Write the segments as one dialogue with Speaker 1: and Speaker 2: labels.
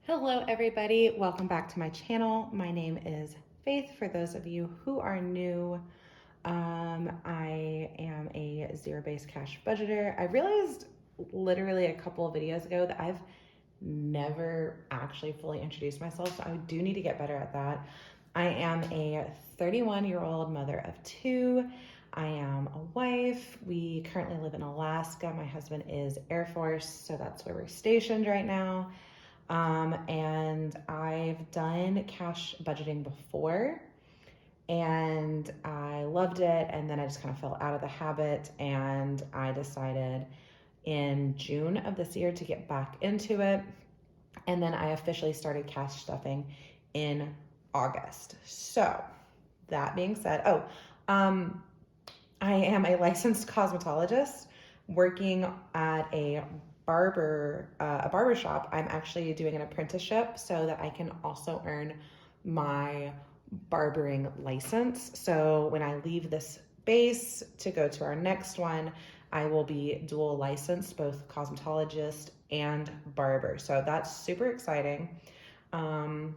Speaker 1: Hello everybody, welcome back to my channel. My name is Faith. For those of you who are new, I am a zero-based cash budgeter. I realized literally a couple of videos ago that I've never actually fully introduced myself, so I do need to get better at that. I am a 31-year-old mother of two. I am a wife. We currently live in Alaska. My husband is Air Force, so that's where we're stationed right now. And I've done cash budgeting before and I loved it. And then I just kind of fell out of the habit and I decided in June of this year to get back into it. And then I officially started cash stuffing in August. So that being said, I am a licensed cosmetologist working at a barber shop. I'm actually doing an apprenticeship so that I can also earn my barbering license. So when I leave this base to go to our next one, I will be dual licensed, both cosmetologist and barber. So that's super exciting. And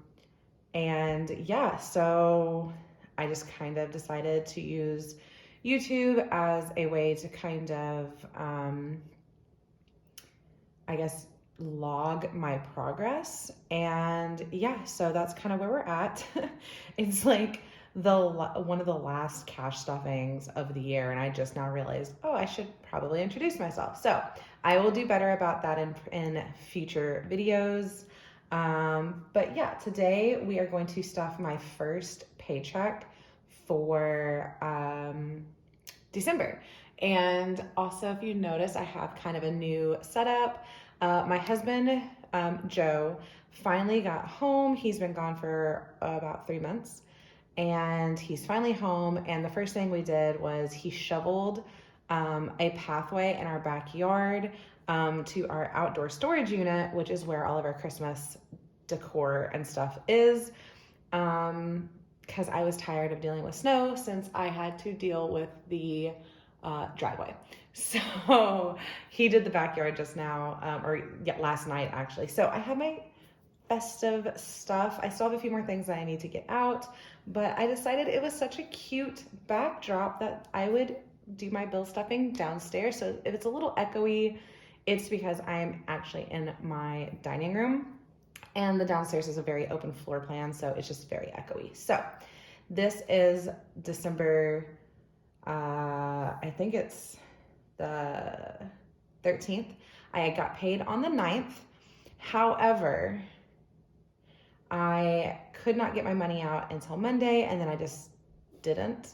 Speaker 1: yeah, so I just kind of decided to use YouTube as a way to kind of, I guess, log my progress. And yeah, so that's kind of where we're at. It's like one of the last cash stuffings of the year, and I just now realized, oh, I should probably introduce myself. So I will do better about that in future videos. But yeah, today we are going to stuff my first paycheck for December. And also, if you notice, I have kind of a new setup. My husband, Joe, finally got home. He's been gone for about 3 months, and he's finally home. And the first thing we did was he shoveled a pathway in our backyard to our outdoor storage unit, which is where all of our Christmas decor and stuff is. Because I was tired of dealing with snow since I had to deal with the driveway. So he did the backyard just now, last night actually. So I have my festive stuff. I still have a few more things that I need to get out, but I decided it was such a cute backdrop that I would do my bill stuffing downstairs. So if it's a little echoey, it's because I'm actually in my dining room. And the downstairs is a very open floor plan, so it's just very echoey. So this is December, I think it's the 13th. I got paid on the 9th. However, I could not get my money out until Monday, and then I just didn't.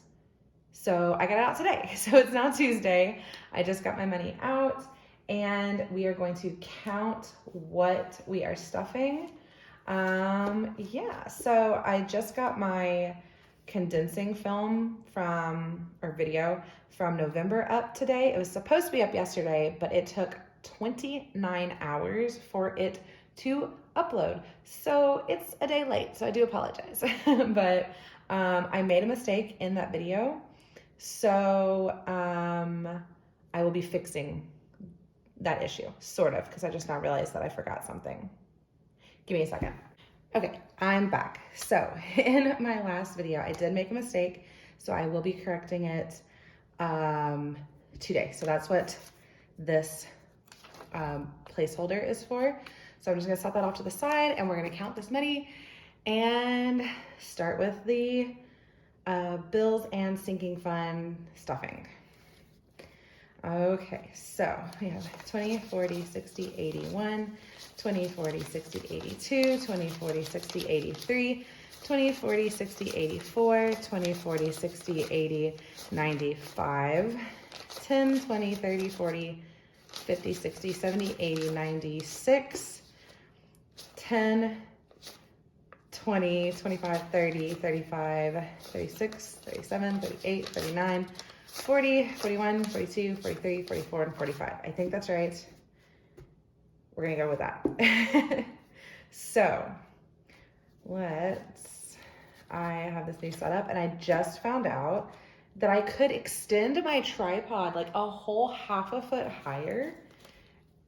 Speaker 1: So I got it out today. So it's now Tuesday. I just got my money out. And we are going to count what we are stuffing. So I just got my condensing film video from November up today. It was supposed to be up yesterday, but it took 29 hours for it to upload. So it's a day late, so I do apologize. But I made a mistake in that video. So I will be fixing that issue, sort of, because I just now realized that I forgot something. Give me a second. Okay, I'm back. So in my last video, I did make a mistake, so I will be correcting it today. So that's what this placeholder is for. So I'm just gonna set that off to the side, and we're gonna count this money and start with the bills and sinking fund stuffing. Okay, so we have 20, 40, 60, 81, 20, 40, 60, 82, 20, 40, 60, 83, 20, 40, 60, 84, 20, 40, 60, 80, 95, 10, 20, 30, 40, 50, 60, 70, 80, 96, 10, 20, 25, 30, 35, 36, 37, 38, 39, 40, 41, 42, 43, 44, and 45. I think that's right. We're gonna go with that. So I have this new setup, and I just found out that I could extend my tripod like a whole half a foot higher,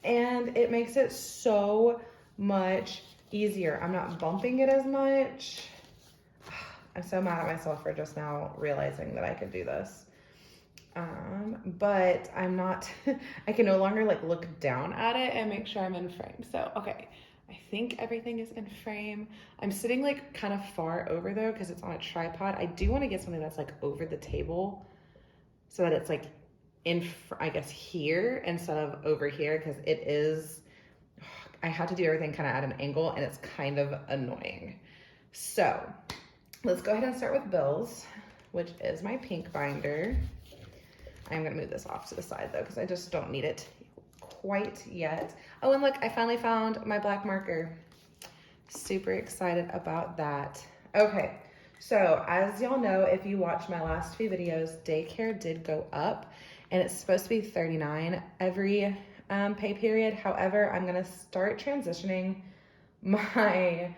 Speaker 1: and it makes it so much easier. I'm not bumping it as much. I'm so mad at myself for just now realizing that I could do this. But I'm not, I can no longer like look down at it and make sure I'm in frame. So, okay, I think everything is in frame. I'm sitting like kind of far over though, because it's on a tripod. I do want to get something that's like over the table so that it's like in, I guess here instead of over here, because it is, I had to do everything kind of at an angle and it's kind of annoying. So let's go ahead and start with bills, which is my pink binder. I'm gonna move this off to the side though, because I just don't need it quite yet. Oh, and look, I finally found my black marker. Super excited about that. Okay, so as y'all know, if you watched my last few videos, daycare did go up and it's supposed to be $39 every pay period. However, I'm gonna start transitioning my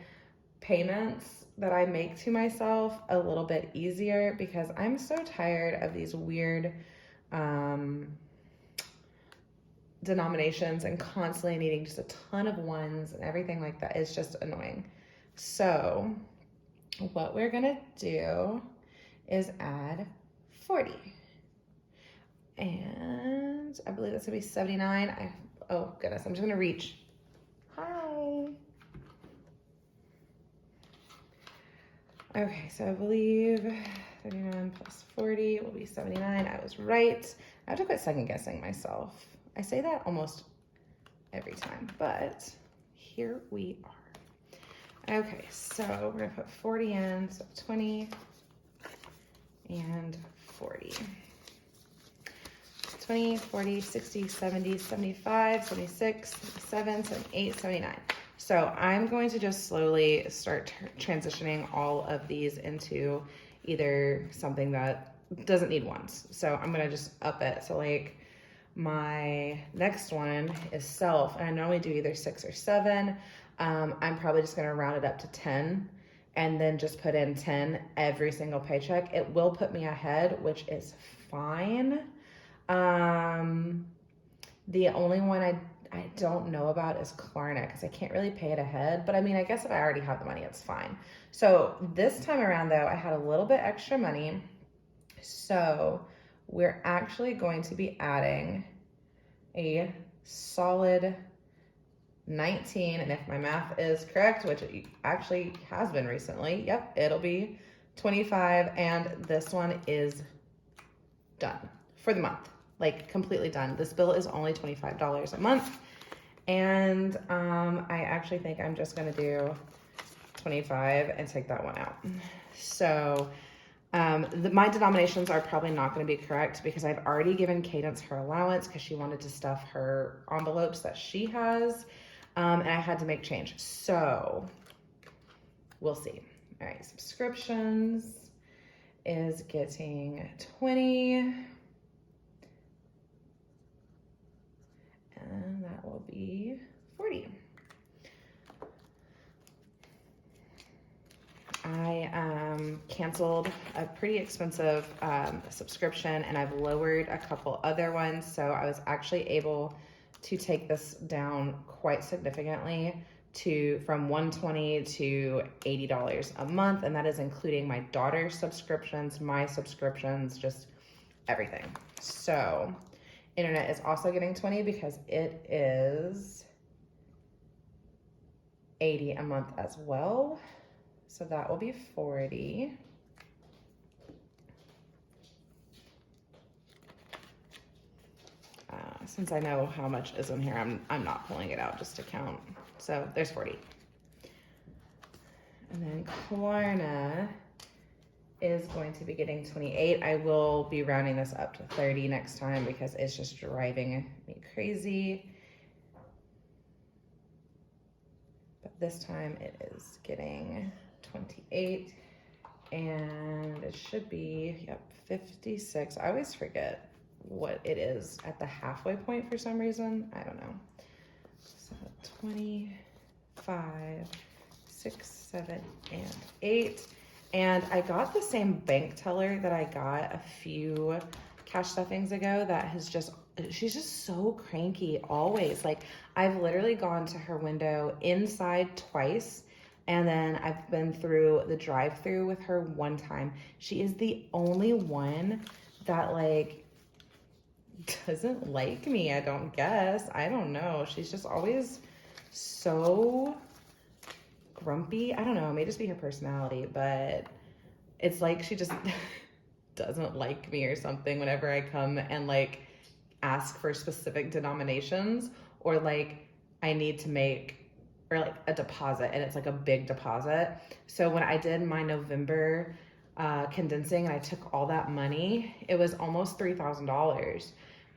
Speaker 1: payments that I make to myself a little bit easier because I'm so tired of these weird denominations and constantly needing just a ton of ones and everything like that. It's just annoying. So what we're gonna do is add 40. And I believe that's gonna be 79. Oh goodness, I'm just gonna reach. Hi. Okay, so I believe 39 plus 40 will be 79. I was right. I have to quit second guessing myself. I say that almost every time, but here we are. Okay, so we're gonna put 40 in, so 20 and 40. 20, 40, 60, 70, 75, 76, 77, 78, 79. So I'm going to just slowly start transitioning all of these into either something that doesn't need ones. So I'm gonna just up it. So like my next one is self, and I normally do either 6 or 7. I'm probably just gonna round it up to 10 and then just put in 10 every single paycheck. It will put me ahead, which is fine. The only one I don't know about is Klarna because I can't really pay it ahead. But I mean, I guess if I already have the money, it's fine. So this time around though, I had a little bit extra money. So we're actually going to be adding a solid 19. And if my math is correct, which it actually has been recently, yep, it'll be 25. And this one is done for the month. Like completely done. This bill is only $25 a month. And I actually think I'm just gonna do 25 and take that one out. So my denominations are probably not gonna be correct because I've already given Cadence her allowance because she wanted to stuff her envelopes that she has. And I had to make change. So we'll see. All right, subscriptions is getting 20. And that will be 40. I canceled a pretty expensive subscription and I've lowered a couple other ones. So I was actually able to take this down quite significantly from $120 to $80 a month. And that is including my daughter's subscriptions, my subscriptions, just everything. So internet is also getting 20 because it is 80 a month as well. So that will be 40. Since I know how much is in here, I'm not pulling it out just to count. So there's 40. And then Klarna is going to be getting 28. I will be rounding this up to 30 next time because it's just driving me crazy. But this time it is getting 28 and it should be, yep, 56. I always forget what it is at the halfway point for some reason. I don't know. So 25, 6, 7, and 8. And I got the same bank teller that I got a few cash stuffings ago that has just, she's just so cranky always. Like, I've literally gone to her window inside twice, and then I've been through the drive-through with her one time. She is the only one that like doesn't like me, I don't guess. I don't know. She's just always so grumpy. I don't know. It may just be her personality, but it's like she just doesn't like me or something whenever I come and like ask for specific denominations, or like I need to make, or like a deposit, and it's like a big deposit. So when I did my November condensing and I took all that money, it was almost $3,000.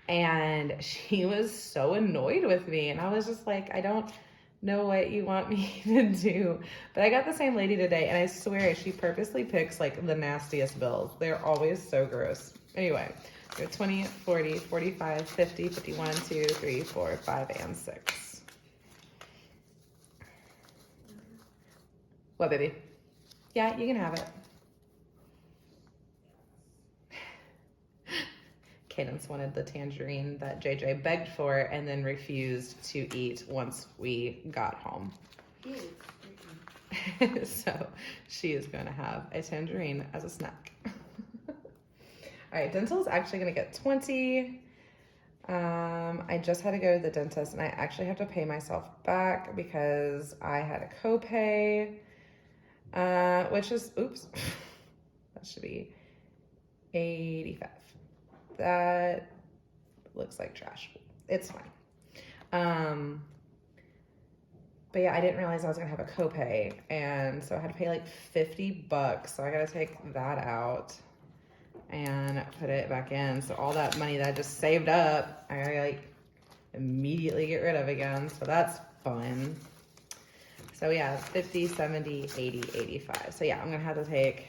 Speaker 1: And she was so annoyed with me. And I was just like, I don't know what you want me to do. But I got the same lady today, and I swear she purposely picks like the nastiest bills. They're always so gross. Anyway, so 20, 40, 45, 50, 51, 2, 3, 4, 5, and 6. What, baby? Yeah, you can have it. Cadence wanted the tangerine that JJ begged for and then refused to eat once we got home. So she is going to have a tangerine as a snack. All right, dental is actually going to get 20. I just had to go to the dentist, and I actually have to pay myself back because I had a copay, which is, oops, that should be 85. That looks like trash. It's fine. But yeah, I didn't realize I was gonna have a copay, and so I had to pay like $50. So I gotta take that out and put it back in. So all that money that I just saved up, I gotta like immediately get rid of again. So that's fun. So yeah, 50, 70, 80, 85. So yeah, I'm gonna have to take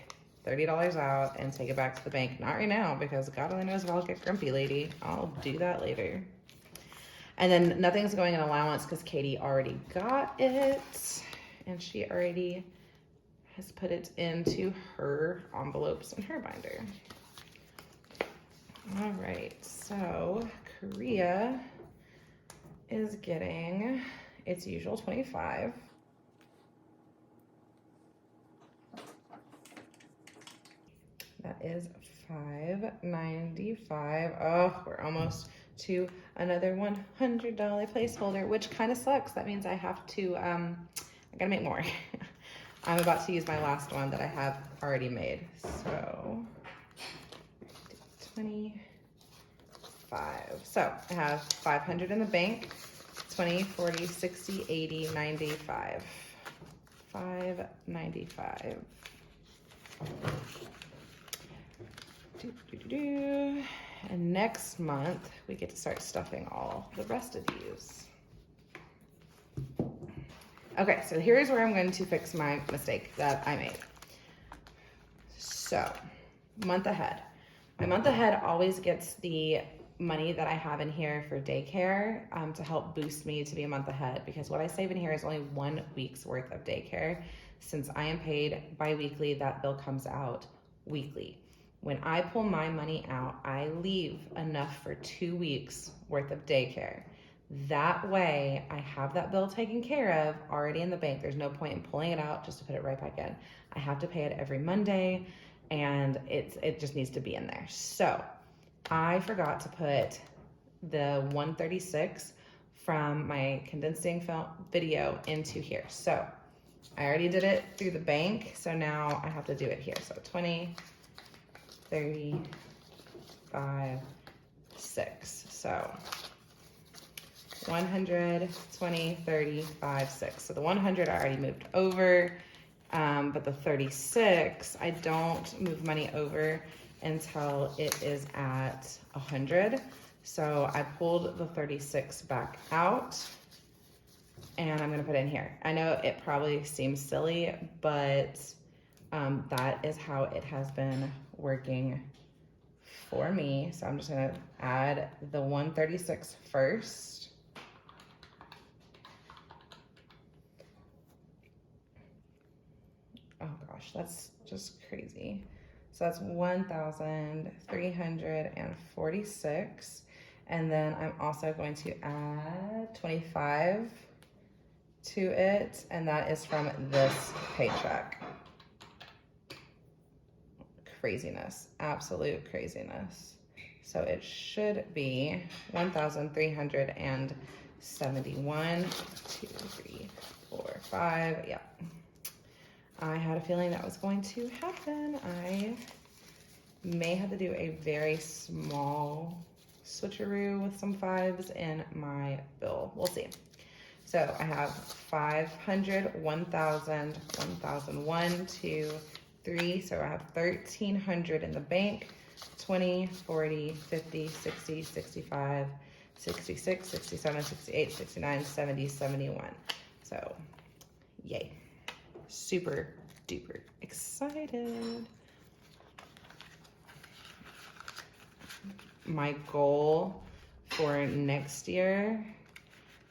Speaker 1: $30 out and take it back to the bank. Not right now, because God only knows if I'll get grumpy, lady. I'll do that later. And then nothing's going in allowance because Katie already got it, and she already has put it into her envelopes in her binder. All right, so Korea is getting its usual 25. That is $5.95. Oh, we're almost to another $100 placeholder, which kind of sucks. That means I have to, I gotta make more. I'm about to use my last one that I have already made. So 25. So I have 500 in the bank, 20, 40, 60, 80, 95. 595. And next month we get to start stuffing all the rest of these. Okay, so here's where I'm going to fix my mistake that I made. So, month ahead. My month ahead always gets the money that I have in here for daycare to help boost me to be a month ahead, because what I save in here is only 1 week's worth of daycare. Since I am paid bi-weekly, that bill comes out weekly. When I pull my money out, I leave enough for 2 weeks worth of daycare. That way I have that bill taken care of already in the bank. There's no point in pulling it out just to put it right back in. I have to pay it every Monday, and it just needs to be in there. So I forgot to put the 136 from my condensing film video into here. So I already did it through the bank, so now I have to do it here. So 20, 30, 5, 6. So 100, 20, 30, 5, 6. So the 100 I already moved over, but the 36, I don't move money over until it is at 100. So I pulled the 36 back out, and I'm gonna put it in here. I know it probably seems silly, but that is how it has been working for me. So I'm just gonna add the 136 first. Oh gosh, that's just crazy. So that's 1,346. And then I'm also going to add 25 to it, and that is from this paycheck. Craziness, absolute craziness. So it should be 1,371. 2, 3, 4, 5. Yep. I had a feeling that was going to happen. I may have to do a very small switcheroo with some 5s in my bill. We'll see. So I have 500, 1,000, 1,001, 2, 3. So I have 1,300 in the bank. 20, 40, 50, 60, 65, 66, 67, 68, 69, 70, 71. So yay. Super duper excited. My goal for next year,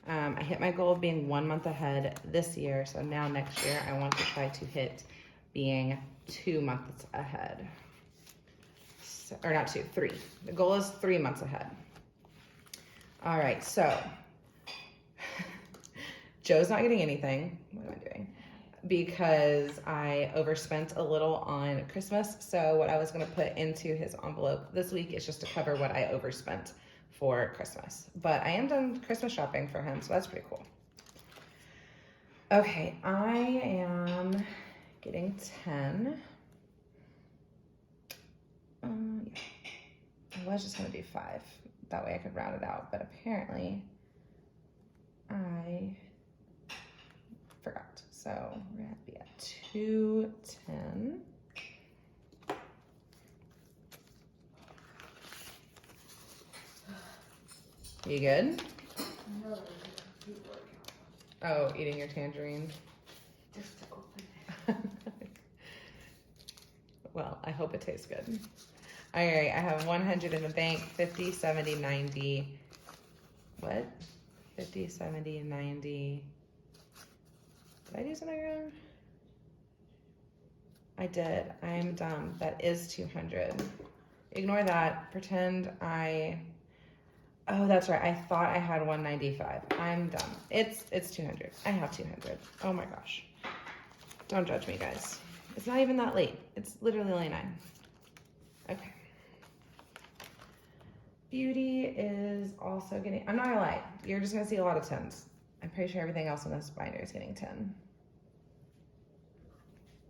Speaker 1: I hit my goal of being 1 month ahead this year. So now next year I want to try to hit being 2 months ahead. So, or not 2, 3. The goal is 3 months ahead. All right, so Joe's not getting anything. What am I doing? Because I overspent a little on Christmas. So what I was gonna put into his envelope this week is just to cover what I overspent for Christmas. But I am done Christmas shopping for him, so that's pretty cool. Okay, I am getting 10. Yeah. I was just gonna do 5. That way I could round it out, but apparently I forgot. So we're gonna be at 210. You good?
Speaker 2: No,
Speaker 1: Oh, eating your tangerine.
Speaker 2: just to open it.
Speaker 1: Well, I hope it tastes good. All right, I have 100 in the bank, 50, 70, 90. What? 50, 70, 90. Did I do something wrong? I did. I'm dumb. That is 200. Ignore that. Pretend I... Oh, that's right. I thought I had 195. I'm dumb. It's 200. I have 200. Oh my gosh. Don't judge me, guys. It's not even that late. It's literally only 9. Okay. Beauty is also getting... I'm not gonna lie. You're just gonna see a lot of 10s. I'm pretty sure everything else in this binder is getting 10.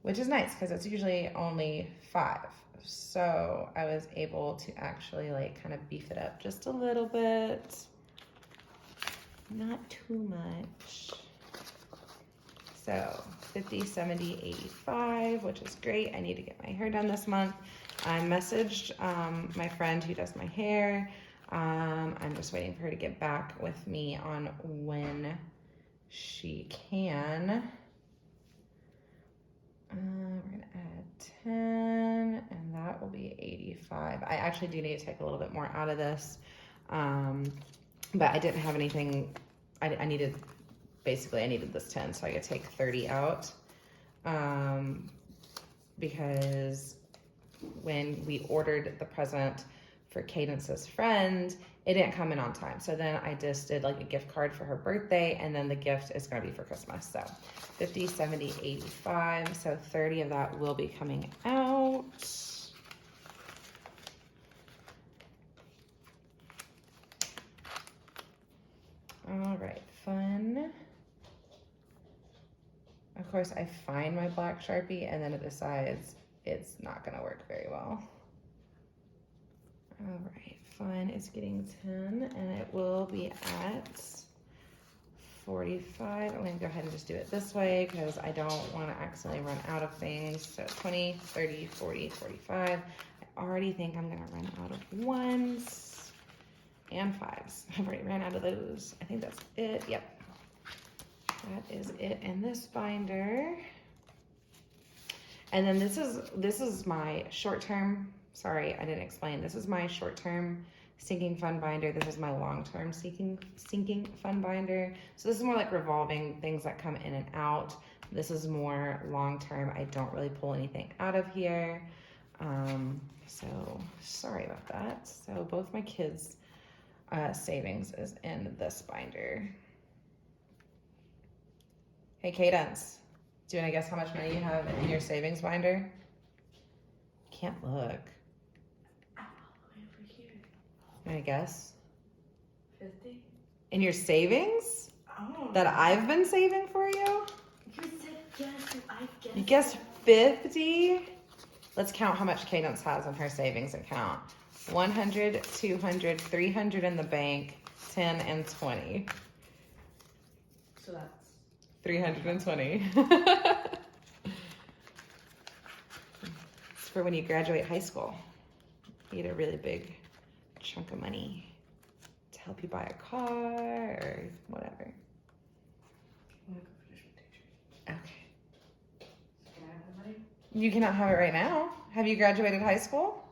Speaker 1: Which is nice because it's usually only 5. So I was able to actually like kind of beef it up just a little bit. Not too much. So 50, 70, 85, which is great. I need to get my hair done this month. I messaged my friend who does my hair. I'm just waiting for her to get back with me on when she can. We're gonna add 10, and that will be 85. I actually do need to take a little bit more out of this, but I didn't have anything. I needed this 10, so I could take 30 out, because when we ordered the present for Cadence's friend, it didn't come in on time. So then I just did like a gift card for her birthday, and then the gift is gonna be for Christmas. So 50, 70, 85. So 30 of that will be coming out. All right, fun. Of course, I find my black Sharpie and then it decides it's not gonna work very well. All right, fun is getting 10, and it will be at 45. I'm gonna go ahead and just do it this way because I don't wanna accidentally run out of things. So 20, 30, 40, 45. I already think I'm gonna run out of 1s and 5s. I've already ran out of those. I think that's it, yep. That is it in this binder. And then this is my short-term, sorry, I didn't explain. This is my short-term sinking fund binder. This is my long-term sinking fund binder. So this is more like revolving things that come in and out. This is more long-term. I don't really pull anything out of here. So sorry about that. So both my kids' savings is in this binder. Hey, Cadence, do you want to guess how much money you have in your savings binder? Can't look.
Speaker 2: Over here.
Speaker 1: You want to guess?
Speaker 2: 50?
Speaker 1: In your savings?
Speaker 2: Oh.
Speaker 1: That I've been saving for you?
Speaker 2: You said guess, so I guessed.
Speaker 1: You guessed 50? Let's count how much Cadence has in her savings account. 100, 200, 300 in the bank, 10 and 20.
Speaker 2: So that's
Speaker 1: 320. It's for when you graduate high school. You get a really big chunk of money to help you buy a car or whatever.
Speaker 2: I'm gonna go finish my teacher.
Speaker 1: Okay.
Speaker 2: Can I have the money?
Speaker 1: You cannot have it right now. Have you graduated high school?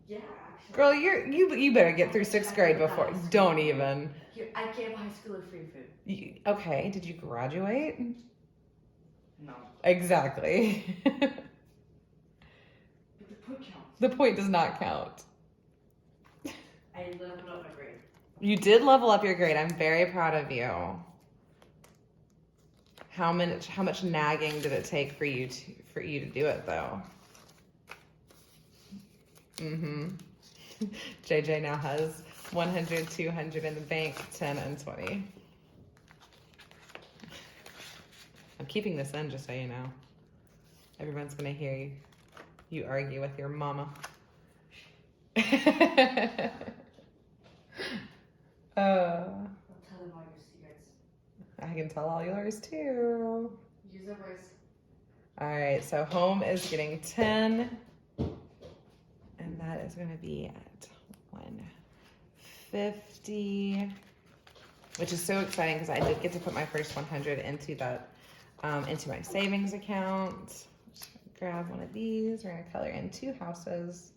Speaker 2: Yeah, actually.
Speaker 1: Girl, you better get through 6th grade before. Don't even.
Speaker 2: Here, I gave high schooler free food.
Speaker 1: Okay, did you graduate?
Speaker 2: No.
Speaker 1: Exactly.
Speaker 2: But the point counts.
Speaker 1: The point does not count.
Speaker 2: I leveled up my grade.
Speaker 1: You did level up your grade. I'm very proud of you. How much nagging did it take for you to do it though? JJ now has 100, 200 in the bank, 10 and 20. I'm keeping this in just so you know. Everyone's gonna hear you argue with your mama.
Speaker 2: I'll tell them all your secrets.
Speaker 1: I can tell all yours too.
Speaker 2: Use a voice.
Speaker 1: All right, so home is getting 10, and that is going to be at 150, which is so exciting because I did get to put my first 100 into that, into my savings account. Just grab one of these. We're going to color in 2 houses.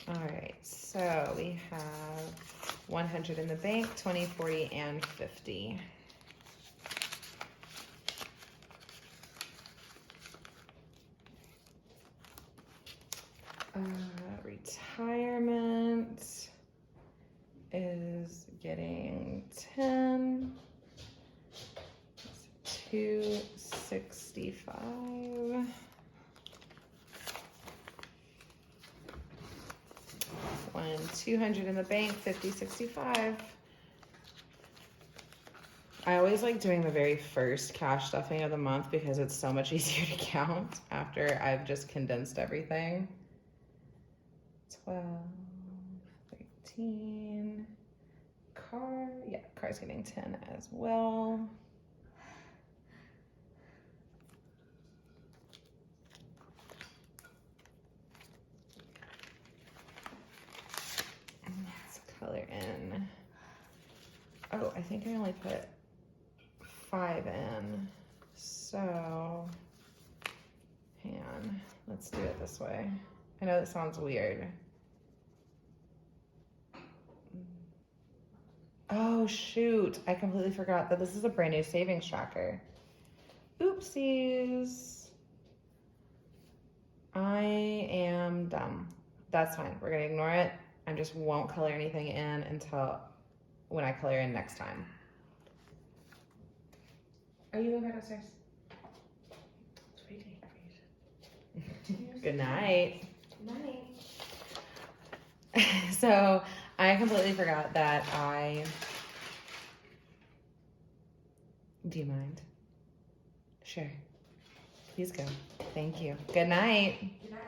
Speaker 1: All right, so we have 100 in the bank, 20, 40, and 50. Retirement is getting 10, 265. 200 in the bank, 50, 65. I always like doing the very first cash stuffing of the month because it's so much easier to count after I've just condensed everything. 12, 13, car's getting 10 as well. Let's color in. Oh, I think I only put 5 in. So, hang on. Let's do it this way. I know that sounds weird. Oh, shoot. I completely forgot that this is a brand new savings tracker. Oopsies. I am dumb. That's fine. We're going to ignore it. I just won't color anything in until when I color in next time. Are you going back upstairs?
Speaker 2: It's waiting for you.
Speaker 1: Good night.
Speaker 2: Good night.
Speaker 1: So I completely forgot that do you mind? Sure. Please go. Thank you. Good night.
Speaker 2: Good night.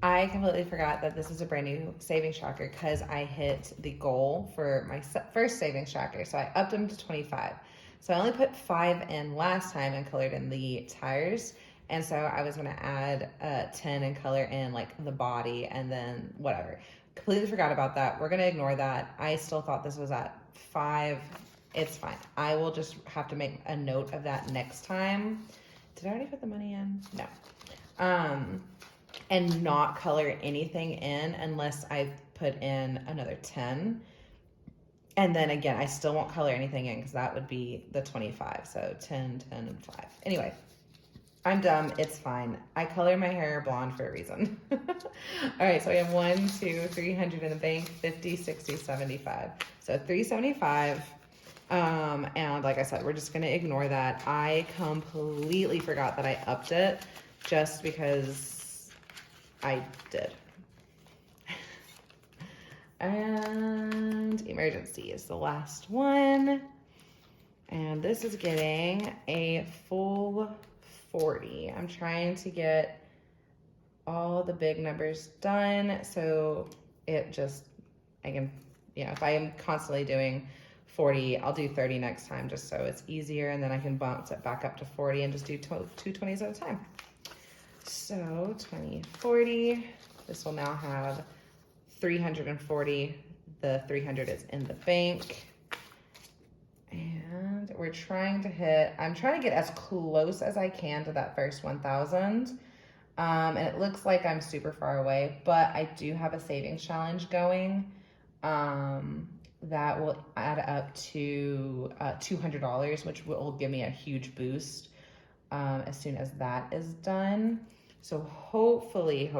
Speaker 1: I completely forgot that this is a brand new savings tracker because I hit the goal for my first savings tracker. So I upped them to 25. So I only put 5 in last time and colored in the tires. And so I was going to add 10 and color in like the body and then whatever. Completely forgot about that. We're going to ignore that. I still thought this was at 5. It's fine. I will just have to make a note of that next time. Did I already put the money in? No. And not color anything in unless I put in another 10. And then again, I still won't color anything in because that would be the 25. So 10, 10, and 5. Anyway, I'm dumb. It's fine. I color my hair blonde for a reason. All right, so we have 1, 2, 300 in the bank, 50, 60, 75. So 375. And like I said, we're just gonna ignore that. I completely forgot that I upped it just because I did. And emergency is the last one. And this is getting a full 40. I'm trying to get all the big numbers done so it just, I can, if I am constantly doing 40, I'll do 30 next time just so it's easier, and then I can bounce it back up to 40 and just do 2 20s at a time. So 20, 40, this will now have 340. The 300 is in the bank. And we're trying to hit, I'm trying to get as close as I can to that first 1,000. And it looks like I'm super far away, but I do have a savings challenge going that will add up to $200, which will give me a huge boost as soon as that is done. So hopefully,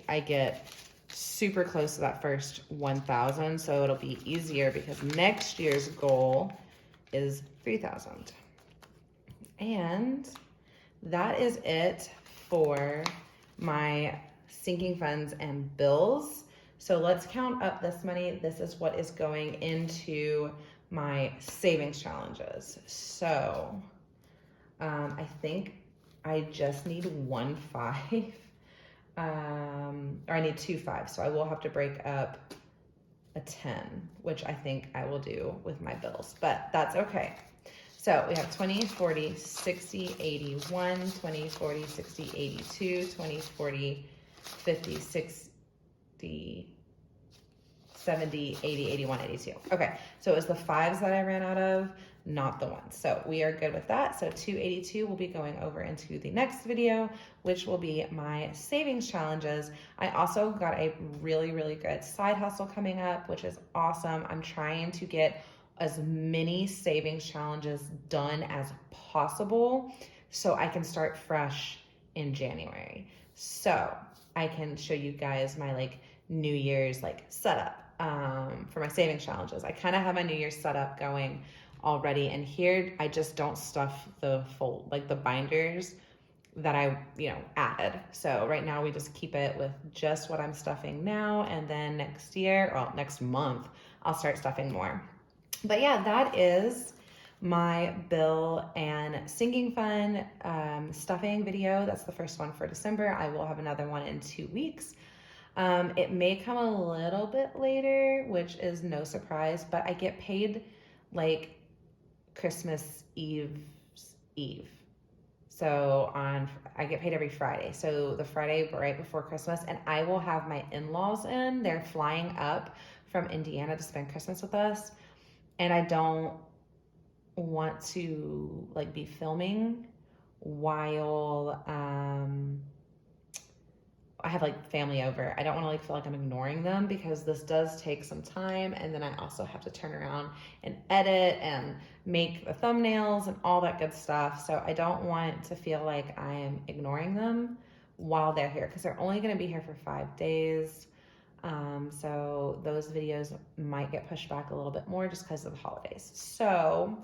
Speaker 1: I get super close to that first 1,000, so it'll be easier because next year's goal is 3,000. And that is it for my sinking funds and bills. So let's count up this money. This is what is going into my savings challenges. So I think I just need 1 5. Or I need 2 5s, so I will have to break up a 10, which I think I will do with my bills, but that's okay. So we have 20, 40, 60, 81, 20, 40, 60, 82, 20, 40, 50, 60, 70, 80, 81, 82. Okay, so it was the 5s that I ran out of, not the 1s. So we are good with that. So 282 will be going over into the next video, which will be my savings challenges. I also got a really, really good side hustle coming up, which is awesome. I'm trying to get as many savings challenges done as possible so I can start fresh in January. So I can show you guys my New Year's setup for my savings challenges. I kind of have my New Year's setup going already, and here I just don't stuff the full the binders that I added. So right now we just keep it with just what I'm stuffing now, and then next month I'll start stuffing more. But yeah, that is my bill and sinking fund stuffing video. That's the first one for December. I will have another one in 2 weeks. It may come a little bit later, which is no surprise, but I get paid Christmas Eve. So I get paid every Friday. So the Friday right before Christmas, and I will have my in-laws in. They're flying up from Indiana to spend Christmas with us. And I don't want to be filming while I have family over. I don't want to feel like I'm ignoring them because this does take some time, and then I also have to turn around and edit and make the thumbnails and all that good stuff. So I don't want to feel like I am ignoring them while they're here because they're only going to be here for 5 days. So those videos might get pushed back a little bit more just because of the holidays. So,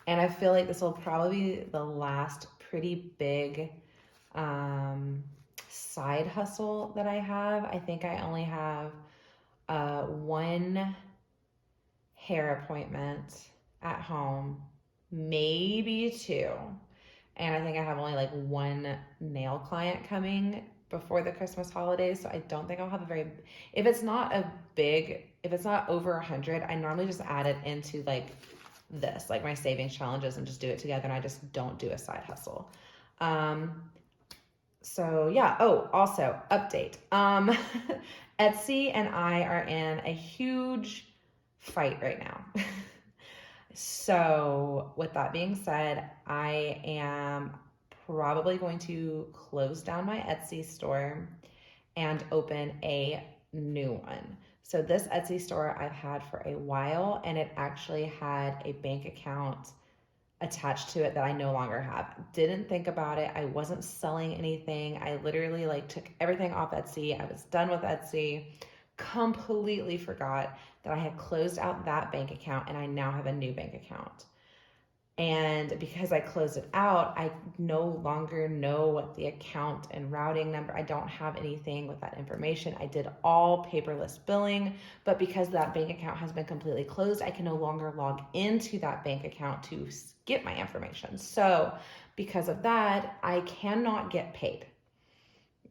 Speaker 1: and I feel like this will probably be the last pretty big side hustle that I have. I think I only have 1 hair appointment at home, maybe 2. And I think I have only 1 nail client coming before the Christmas holidays. So I don't think I'll have if it's not over 100, I normally just add it into this, my savings challenges, and just do it together. And I just don't do a side hustle. So yeah. Oh, also update. Etsy and I are in a huge fight right now. So with that being said, I am probably going to close down my Etsy store and open a new one. So this Etsy store I've had for a while, and it actually had a bank account attached to it that I no longer have. Didn't think about it. I wasn't selling anything. I literally like took everything off Etsy. I was done with Etsy. Completely forgot that I had closed out that bank account, and I now have a new bank account. And because I closed it out, I no longer know what the account and routing number, I don't have anything with that information. I did all paperless billing, but because that bank account has been completely closed, I can no longer log into that bank account to get my information. So because of that, I cannot get paid.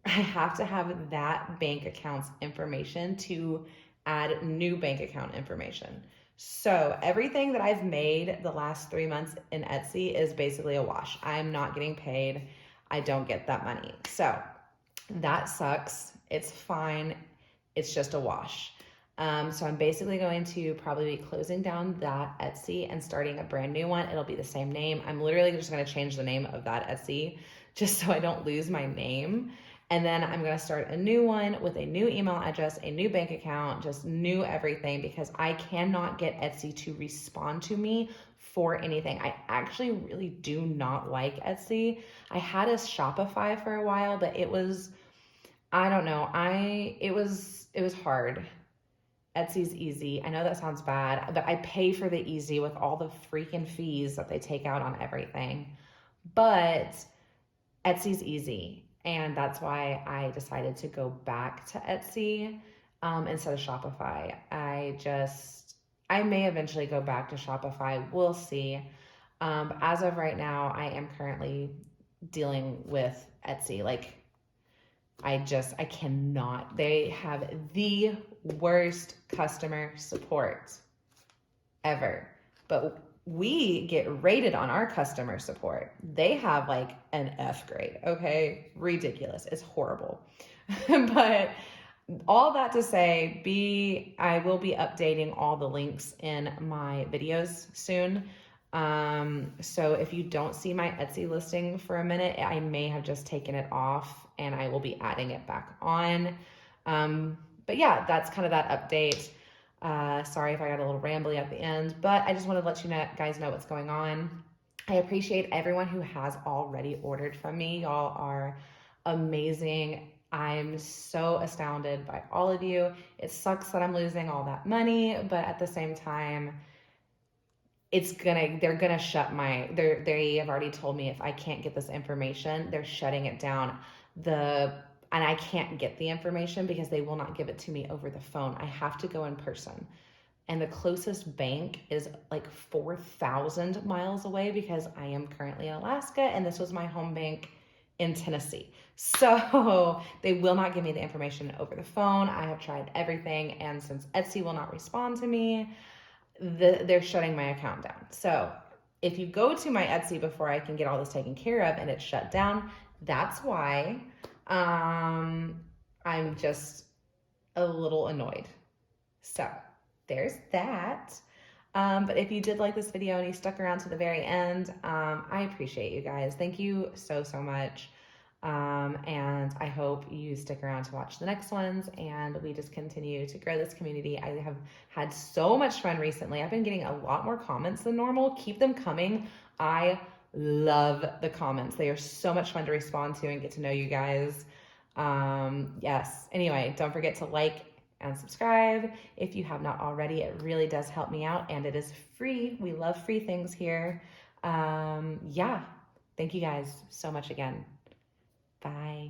Speaker 1: I have to have that bank account's information to add new bank account information. So everything that I've made the last 3 months in Etsy is basically a wash. I'm not getting paid. I don't get that money. So that sucks. It's fine. It's just a wash. So I'm basically going to probably be closing down that Etsy and starting a brand new one. It'll be the same name. I'm literally just going to change the name of that Etsy just so I don't lose my name. And then I'm going to start a new one with a new email address, a new bank account, just new everything, because I cannot get Etsy to respond to me for anything. I actually really do not like Etsy. I had a Shopify for a while, but it was, I don't know. It was hard. Etsy's easy. I know that sounds bad, but I pay for the easy with all the freaking fees that they take out on everything. But Etsy's easy. And that's why I decided to go back to Etsy instead of Shopify. I may eventually go back to Shopify. We'll see. But as of right now, I am currently dealing with Etsy. Like, I cannot. They have the worst customer support ever. But we get rated on our customer support. They have like an F grade, okay? Ridiculous. It's horrible. But all that to say, I will be updating all the links in my videos soon. So if you don't see my Etsy listing for a minute, I may have just taken it off and I will be adding it back on. But yeah, that's kind of that update. Sorry if I got a little rambly at the end, but I just wanted to let you guys know what's going on. I appreciate everyone who has already ordered from me. Y'all are amazing. I'm so astounded by all of you. It sucks that I'm losing all that money, but at the same time, they're gonna shut they have already told me if I can't get this information, they're shutting it down. And I can't get the information because they will not give it to me over the phone. I have to go in person. And the closest bank is like 4,000 miles away because I am currently in Alaska and this was my home bank in Tennessee. So they will not give me the information over the phone. I have tried everything. And since Etsy will not respond to me, they're shutting my account down. So if you go to my Etsy before I can get all this taken care of and it's shut down, that's why. I'm just a little annoyed. So there's that. But if you did like this video and you stuck around to the very end, I appreciate you guys. Thank you so, so much. And I hope you stick around to watch the next ones and we just continue to grow this community. I have had so much fun recently. I've been getting a lot more comments than normal. Keep them coming. I love the comments. They are so much fun to respond to and get to know you guys. Yes. Anyway, don't forget to like and subscribe if you have not already. It really does help me out and it is free. We love free things here. Yeah. Thank you guys so much again. Bye.